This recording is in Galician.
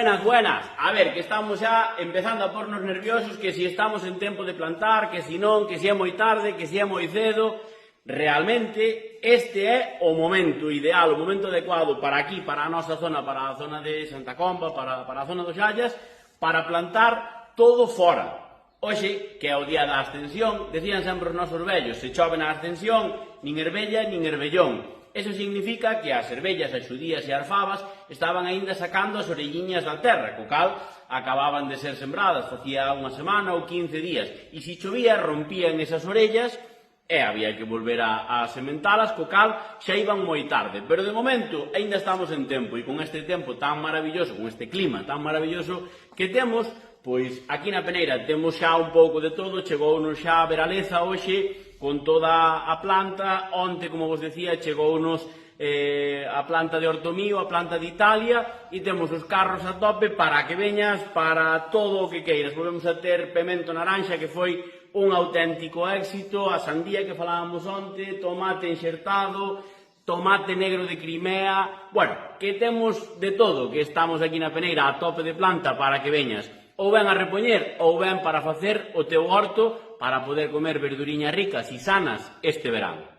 Buenas, buenas. A ver, que estamos xa empezando a pornos nerviosos, que si estamos en tempo de plantar, que si non, que si é moi tarde, que si é moi cedo. Realmente, este é o momento ideal, o momento adecuado para aquí, para a nosa zona, para a zona de Santa Comba, para a zona dos Xallas, para plantar todo fora. Hoxe, que é o día da Ascensión, decían sempre os nosos vellos, se chove na Ascensión, nin herbella nin herbellón. Eso significa que as herbellas, as xudías e as fabas estaban aínda sacando as orelliñas da terra, co cal acababan de ser sembradas, facía unha semana ou 15 días, e se chovía rompían esas orellas e había que volver a sementalas, co cal xa iban moi tarde. Pero de momento aínda estamos en tempo, e con este tempo tan maravilloso, con este clima tan maravilloso que temos, pois aquí na Peneira temos xa un pouco de todo, chegounos xa a veraleza hoxe, con toda a planta. Onte, como vos decía, chegounos a planta de Ortomío, a planta de Italia, e temos os carros a tope para que veñas para todo o que queiras. Volvemos a ter pemento naranxa, que foi un auténtico éxito, a sandía que falábamos onte, tomate enxertado, tomate negro de Crimea. Bueno, que temos de todo, que estamos aquí na Peneira a tope de planta para que veñas ou ben a repoñer ou ben para facer o teu horto para poder comer verduriñas ricas e sanas este verano.